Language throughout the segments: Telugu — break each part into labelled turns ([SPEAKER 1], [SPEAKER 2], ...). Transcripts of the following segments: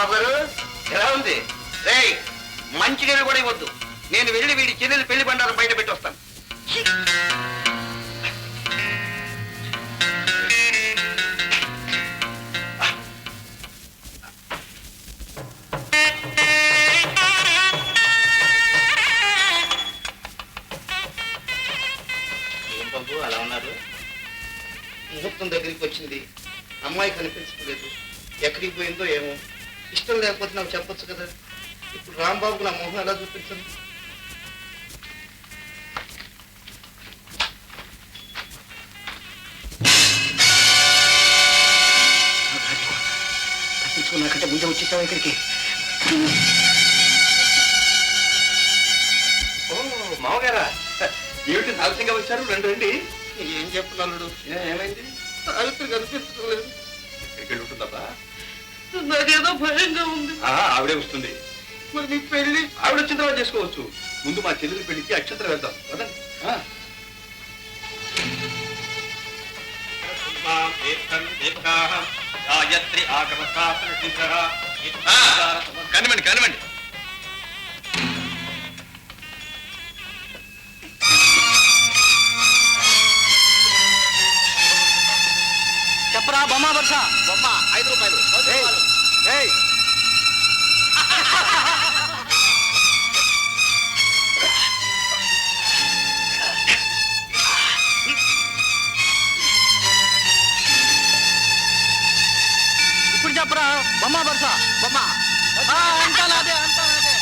[SPEAKER 1] రాంబాబు గారు ఎలా ఉంది? రే మంచి నీళ్ళు కూడా ఇవ్వద్దు. నేను వెళ్ళి వీడి చెల్లెలు పెళ్లి బండారం బయట పెట్టి వస్తాను. ఏం బాబు అలా ఉన్నారు? ముహూర్తం దగ్గరికి వచ్చింది, అమ్మాయి కనిపించలేదు. ఎక్కడికి పోయిందో ఏమో. ఇష్టం లేకపోతే నాకు చెప్పొచ్చు కదా. ఇప్పుడు రాంబాబుకు నా మొహం ఎలా చూపించను? తప్పించుకున్నాకంటే ముందే వచ్చేసావు ఇక్కడికి. ఓ మామగారా, ఏమిటి ఆలస్యంగా వచ్చారు? రండి రండి. ఏం చెప్పగలడు? ఏమైంది? సావిత్రి కనిపించడం లేదు. ఎక్కడికి వెళ్ళి ఉంటుందబ్బా? నాకేదో భయంగా ఉంది. ఆవిడే వస్తుంది. మరి నీ పెళ్లి ఆవిడ వచ్చిన తర్వాత చేసుకోవచ్చు. ముందు మా చెల్లెలి పెళ్లికి అక్షంతరం వేద్దాం. కనివ్వండి కనివ్వండి. చెప్పరా బొమ్మ వర్ష. బొమ్మ 5 రూపాయలు. ఇప్పుడు చెప్పరా బొమ్మ వర్ష. బొమ్మ అంతా నాదే, అంతా నాదే.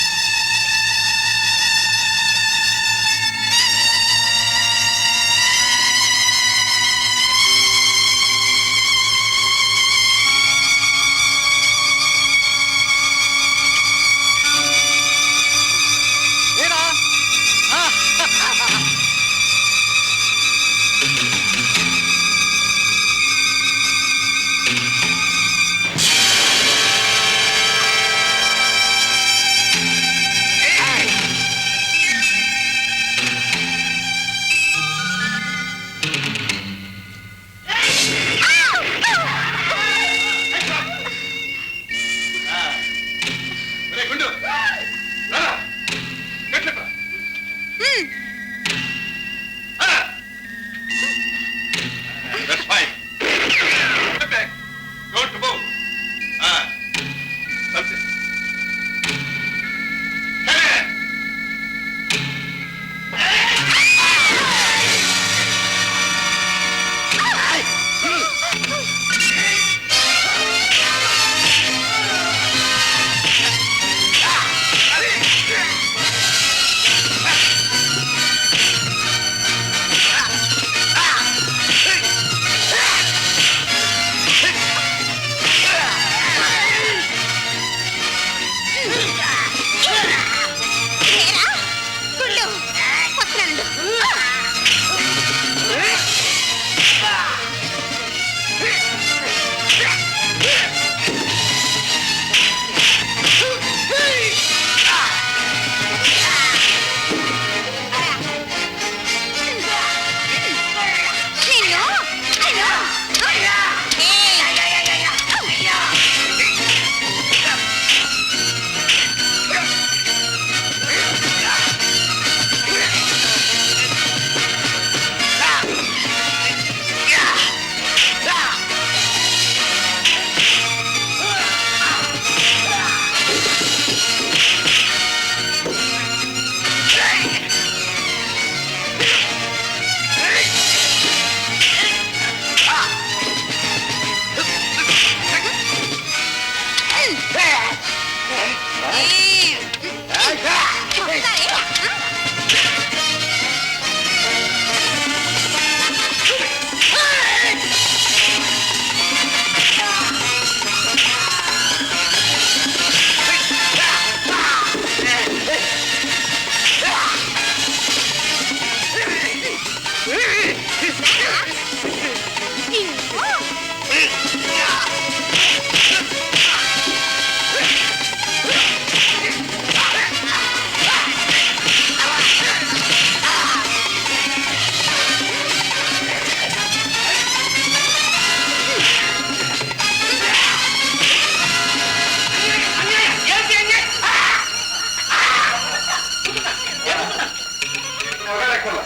[SPEAKER 1] ఆడక్కర్లా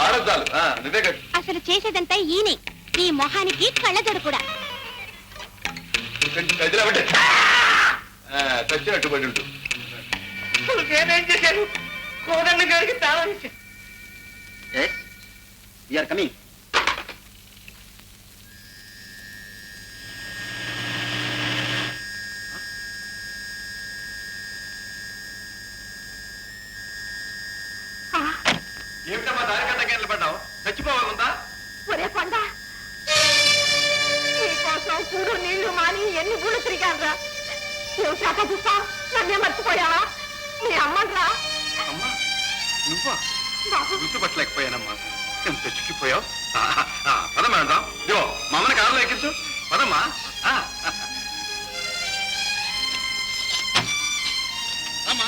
[SPEAKER 1] ఆడద్దాలు నువ్వే కట్టు.
[SPEAKER 2] అసలు చేసేదంతా ఈయనే, ఈ మొహానికి కళ్ళజోడు కూడా.
[SPEAKER 1] కదిలాబట్టే చచ్చినట్టు పడి ఉంటుంది.
[SPEAKER 3] నేనేం చేశాను? కోదన్న గారికి తాళం ఇచ్చాను.
[SPEAKER 4] కమింగ్.
[SPEAKER 1] ఏమిటమ్మా దారి కట్టగా నిలబడ్డావు? చచ్చిపోవాలందా?
[SPEAKER 2] ఒరే కొండ, నీకోసం కూడు నీళ్లు మాని ఎన్ని గుళ్ళు తిరిగానరా. ఏమిటాక చూస్తా, నన్నే మర్చిపోయావా? మీ అమ్మరా?
[SPEAKER 1] అమ్మా నువ్వా? గుర్తుపట్టలేకపోయానమ్మా. ఎంత చిక్కిపోయావు. పదమ్మా వెళ్దాం. ఇదిగో మా అమ్మని కారులో ఎక్కించు. పదమ్మా. అమ్మా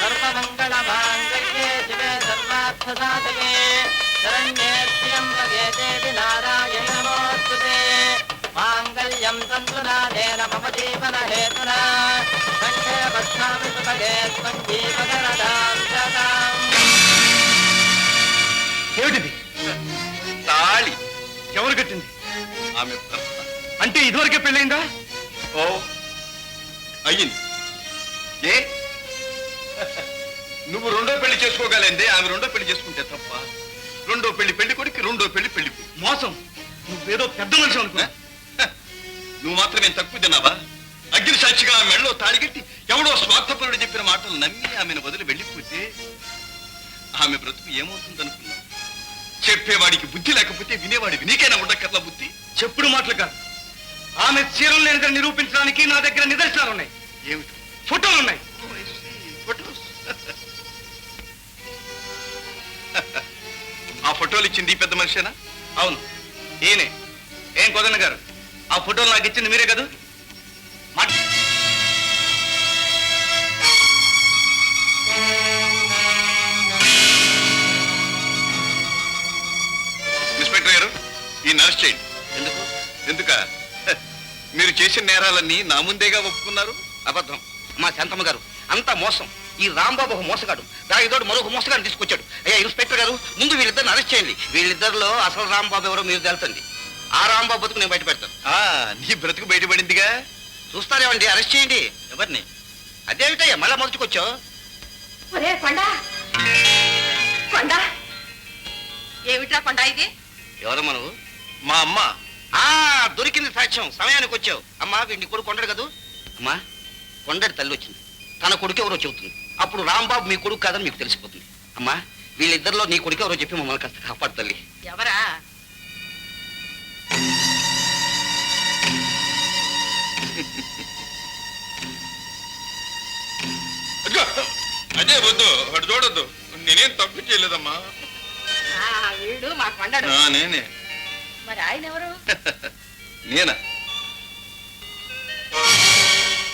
[SPEAKER 3] సర్వమంగళమాంగళ్యే శివే సర్వార్థసాధకే శరణ్యే త్ర్యంబకే దేవి నారాయణి నమోస్తుతే. మాంగళ్యం తంతునానేన మమ జీవన హేతునా కంఠే బధ్నామి సుభగే త్వం జీవనరదాం శతాం.
[SPEAKER 1] ఏమిటిది? తాళి. ఎవరు కట్టింది? ఆమె భర్త. అంటే ఇదివరకే పెళ్ళైందా? ఓ అయ్యింది. ఏ నువ్వు రెండో పెళ్లి చేసుకోగలేందే, ఆమె రెండో పెళ్లి చేసుకుంటే తప్ప. రెండో పెళ్లి పెళ్లి కొడుకు, రెండో పెళ్లి పెళ్లి మోసం. నువ్వేదో పెద్ద మనిషి అనుకున్నా. నువ్వు మాత్రమే తక్కువ తిన్నావా? అగ్ని సాక్షిగా ఆమె మెళ్ళలో తాడిగట్టి ఎవడో స్వార్థపరుడు చెప్పిన మాటలు నమ్మి ఆమెను వదిలి వెళ్ళిపోతే ఆమె బ్రతుకు ఏమవుతుందనుకున్నా? చెప్పేవాడికి బుద్ధి లేకపోతే వినేవాడికి నీకైనా ఉండక్కర్లా బుద్ధి. చెప్పుడు మాటలు కాదు, ఆమె చీరలు లేనిదని నిరూపించడానికి నా దగ్గర నిదర్శనాలు ఉన్నాయి. ఏమిటి? ఫోటోలు ఉన్నాయి. ఆ ఫోటోలు ఇచ్చింది పెద్ద మనిషేనా? అవును, ఈయనే. ఏం కోదన్న గారు, ఆ ఫోటోలు నాకు ఇచ్చింది మీరే కదా? ఇన్స్పెక్టర్ గారు, ఈ అరెస్ట్ చేయండి. ఎందుకు? ఎందుక మీరు చేసిన నేరాలన్నీ నా ముందేగా ఒప్పుకున్నారు.
[SPEAKER 4] అబద్ధం. మా శాంతమ్మ గారు అంతా మోసం. ఈ రాంబాబు ఒక మోసగాడు, దానితోటి మరొక మోసగాడు తీసుకొచ్చాడు. అయ్యా ఇన్స్పెక్టర్ గారు, ముందు వీళ్ళిద్దరిని అరెస్ట్ చేయండి. వీళ్ళిద్దరిలో అసలు రాంబాబు ఎవరో మీరు తెలుసండి. ఆ రాంబాబు బతుకు నేను బయట పెడతాను.
[SPEAKER 1] నీ బ్రతుకు బయటపడిందిగా.
[SPEAKER 4] చూస్తారేమండి, అరెస్ట్ చేయండి. ఎవరిని? అదేమిటయ్యా మళ్ళా మొదటికొచ్చావు?
[SPEAKER 2] ఒరే కొండ, కొండ ఏమిట్రా కొండ ఇది?
[SPEAKER 4] ఎవరు మనవు?
[SPEAKER 1] మా అమ్మ.
[SPEAKER 4] దొరికింది సాక్ష్యం, సమయానికి వచ్చావు. అమ్మా వీడిని కొడుకు కొండడు కదూ. అమ్మా కొండడి తల్లి వచ్చింది, తన కొడుకు ఎవరో చెబుతుంది. అప్పుడు రాంబాబు మీ కొడుకు కాదని మీకు తెలిసిపోతుంది. అమ్మా వీళ్ళిద్దరిలో నీ కొడుకు ఎవరో చెప్పి మమ్మల్ని కాస్త కాపాడు తల్లి.
[SPEAKER 2] ఎవరా?
[SPEAKER 1] అదే వద్దు, వాడు చూడొద్దు. నేనేం తప్పు చేయలేదమ్మా.
[SPEAKER 2] వీడు మా కొండడు.
[SPEAKER 1] నేనే.
[SPEAKER 2] మరి ఆయన ఎవరు?
[SPEAKER 1] నేనా?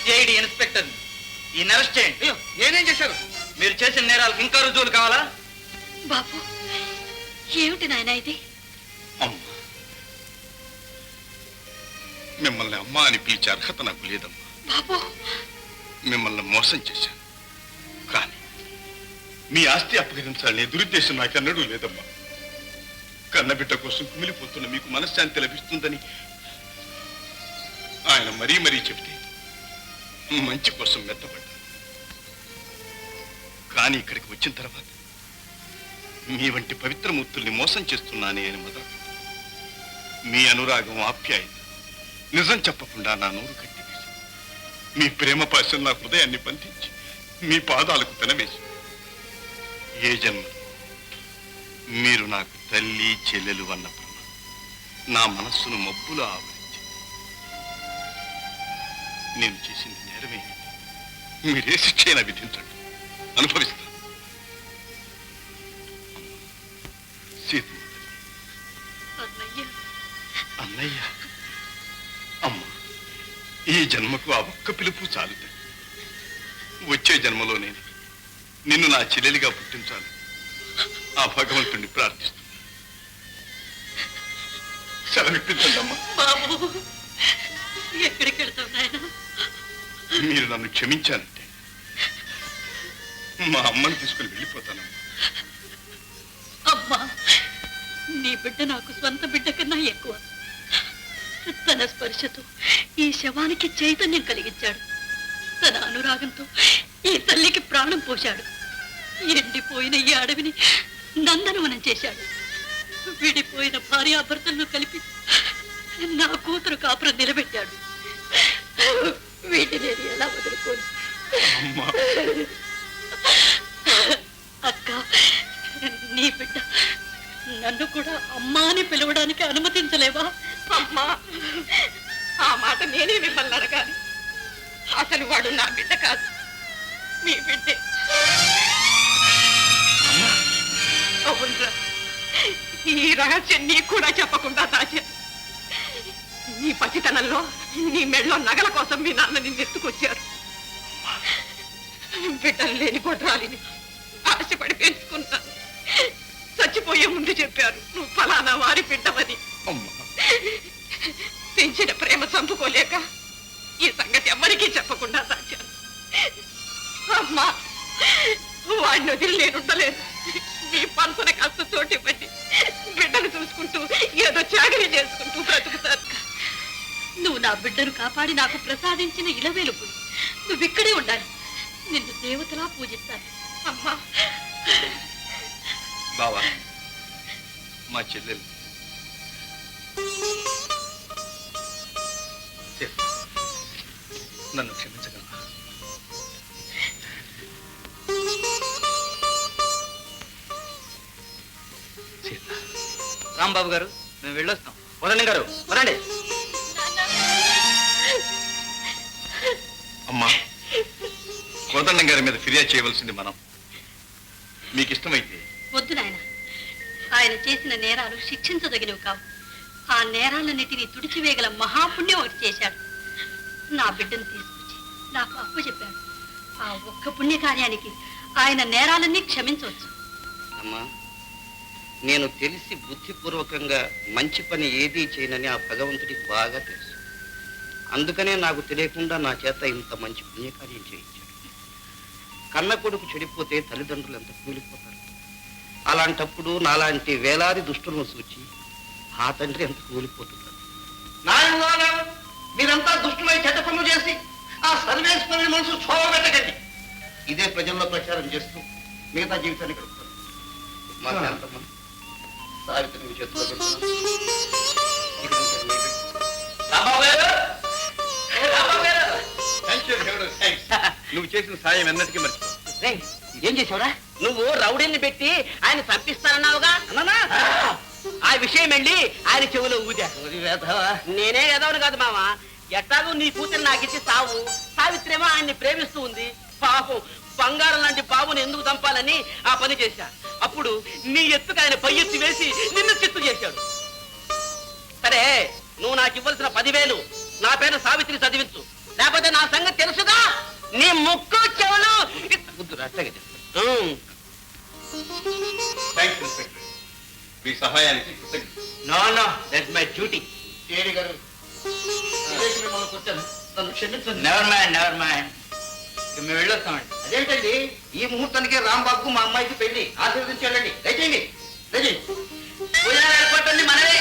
[SPEAKER 4] సిఐడి ఇన్స్పెక్టర్, ఈ అరెస్ట్ చేయండి. అయ్యో నేనేం చేశాను? మీరు చేసిన నేరాలకు ఇంకా రుజువులు కావాలా?
[SPEAKER 2] బాబు ఏమిటి నాయన ఇది?
[SPEAKER 1] అమ్మా, మిమ్మల్ని అమ్మా అని పిలిచే అర్హత నాకు లేదమ్మా.
[SPEAKER 2] బాబు
[SPEAKER 1] మిమ్మల్ని మోసం చేశాను, కానీ మీ ఆస్తి అప్పగించాలనే దురుద్దేశం నాకన్నడూ లేదమ్మా. కన్నబిడ్డ కోసం కుమిలిపోతున్న మీకు మనశ్శాంతి లభిస్తుందని ఆయన మరీ మరీ చెబితే మంచి కోసం మెత్తపడ్డా. కానీ ఇక్కడికి వచ్చిన తర్వాత మీ వంటి పవిత్రమూర్తుల్ని మోసం చేస్తున్నానే అని మొదలు మీ అనురాగం, ఆప్యాయత నిజం చెప్పకుండా నా నోరు కట్టివేసి మీ ప్రేమ పాశం నా హృదయాన్ని బంధించి మీ పాదాలకు పెనవేసి ఏ జన్మ మీరు నాకు తల్లి చెల్లెలు అన్న ప్రేమ నా మనస్సును మబ్బులో ఆవరించి నేను చేసింది నేరమే. మీరే శిక్షైనా విధించండి, అనుభవిస్తాను. సీతమ్మ అన్నయ్య, అమ్మ ఈ జన్మకు ఆ ఒక్క పిలుపు చాలు. వచ్చే జన్మలో నేను నిన్ను నా చెల్లెలిగా పుట్టించాలి ఆ భగవంతుడిని ప్రార్థిస్తాను. సెలవిప్పించండమ్మా.
[SPEAKER 2] బాబు ఎక్కడికి వెళ్తావు నాయన?
[SPEAKER 1] మీరు నన్ను క్షమించాలంటే మా అమ్మని తీసుకుని వెళ్ళిపోతానమ్మా.
[SPEAKER 2] అమ్మా, నీ బిడ్డ నాకు స్వంత బిడ్డ కన్నా ఎక్కువ. తన స్పర్శతో ఈ శవానికి చైతన్యం కలిగించాడు. తన అనురాగంతో ఈ తల్లికి ప్రాణం పోశాడు. ఎండిపోయిన ఈ అడవిని నందనవనం చేశాడు. విడిపోయిన భార్యాభర్తలను కలిపి నా కూతురు కాపురం నిలబెట్టాడు. వీటిని నేను ఎలా వదులుకోను? అక్క, నీ బిడ్డ నన్ను కూడా అమ్మా అని పిలవడానికి అనుమతించలేవా? అమ్మా, ఆ మాట నేనే మిమ్మల్ని అడగాలి. అసలు వాడు నా బిడ్డ కాదు, మీ బిడ్డే. అవునరా, ఈ రహస్యం నీకు కూడా చెప్పకుండా దాచాను. నీ పసితనంలో నీ మెడలో నగల కోసం మీ నాన్న నిన్ను ఎత్తుకొచ్చారు. బిడ్డలు లేని గొడ్రాలిని ఆశపడి పెంచుకున్నాను. చచ్చిపోయే ముందు చెప్పారు, నువ్వు ఫలానా వారి బిడ్డవని. పెంచిన ప్రేమ చంపుకోలేక ఈ సంగతి ఎవరికీ చెప్పకుండా దాచాను. అమ్మా, వాడిని వదిలి నేనుండలేదు. నీ పంచన కాస్త చోటు ఇవ్వండి. బిడ్డను చూసుకుంటూ ఏదో చాకరీ చేసుకుంటూ బ్రతుకుతాను. నువ్వు నా బిడ్డను కాపాడి నాకు ప్రసాదించిన ఇలవేలుపు. నువ్వు ఇక్కడే ఉండాలి. నిన్ను దేవతలా పూజిస్తాను. అమ్మా.
[SPEAKER 1] బావా, మా చెల్లెలు నన్ను క్షమించగలవా?
[SPEAKER 4] రాంబాబు గారు, మేము వెళ్ళొస్తాం. వదండి గారు, వదండి.
[SPEAKER 1] అమ్మా, కోదండం గారి మీద ఫిర్యాదు చేయవలసింది మనం. మీకు ఇష్టమైతే.
[SPEAKER 2] వద్దు నాయన, ఆయన చేసిన నేరాలు శిక్షించదగినవి కావు. ఆ నేరాలన్నిటినీ తుడిచివేయగల మహాపుణ్యం ఒకటి చేశాడు. నా బిడ్డను తీసుకొచ్చి నాకు అప్పు చెప్పాడు. ఆ ఒక్క పుణ్యకార్యానికి ఆయన నేరాలన్నీ క్షమించవచ్చు.
[SPEAKER 4] అమ్మా, నేను తెలిసి బుద్ధిపూర్వకంగా మంచి పని ఏదీ చేయనని ఆ భగవంతుడికి బాగా తెలుసు. అందుకనే నాకు తెలియకుండా నా చేత ఇంత మంచి పుణ్యకార్యం చేయించాడు. కన్న కొడుకు చెడిపోతే తల్లిదండ్రులు ఎంత కూలిపోతారు. అలాంటప్పుడు నాలాంటి వేలాది దుష్టులను సూచి ఆ తండ్రి ఎంత కూలిపోతున్నారు. మీరంతా దుష్టులై చెడ్డ పనులు చేసి ఆ సర్వేశ్వరుని మనసు క్షోభ పెట్టకండి. ఇదే ప్రజల్లో ప్రచారం చేస్తూ మిగతా జీవితాన్ని గడుపుతారు. మా శాంతమ్మ, సావిత్రి మీ చేతిలో పెడుతున్నాను.
[SPEAKER 1] నువ్వు చేసిన సాయం ఎన్నటికీ మర్చిపో.
[SPEAKER 3] ఏం చేసావురా? నువ్వు రౌడీని పెట్టి ఆయన తప్పిస్తానన్నావుగా. ఆ విషయం వెళ్ళి ఆయన చెవులో ఊదా. నేనే ఎదవను కాదు మామ. ఎట్టాగో నీ కూతురు నాకిచ్చి సావు. సావిత్రేమో ఆయన్ని ప్రేమిస్తూ ఉంది. పాపం బంగారం లాంటి బాబుని ఎందుకు చంపాలని ఆ పని చేశా. అప్పుడు నీ ఎత్తుకు ఆయన పై ఎత్తి వేసి నిన్ను చిత్తు చేశాడు. సరే, నువ్వు నాకు ఇవ్వాల్సిన 10,000 నా పేరు సావిత్రి చదివించు, లేకపోతే నా సంగతి తెలుసుగా. నీ ముక్కు చెవులు
[SPEAKER 1] మీ సహాయానికి
[SPEAKER 3] no no, that's my duty.
[SPEAKER 4] నన్ను క్షమించండి.
[SPEAKER 3] Never mind, never mind. మేము వెళ్ళొస్తామండి.
[SPEAKER 4] అదేంటండి, ఈ ముహూర్తానికి రాంబాబుకు మా అమ్మాయికి పెళ్లి. ఆశీర్వదించాలండి. దయచేయండి, దయచేయండి.
[SPEAKER 3] ఏర్పాటు మనమే.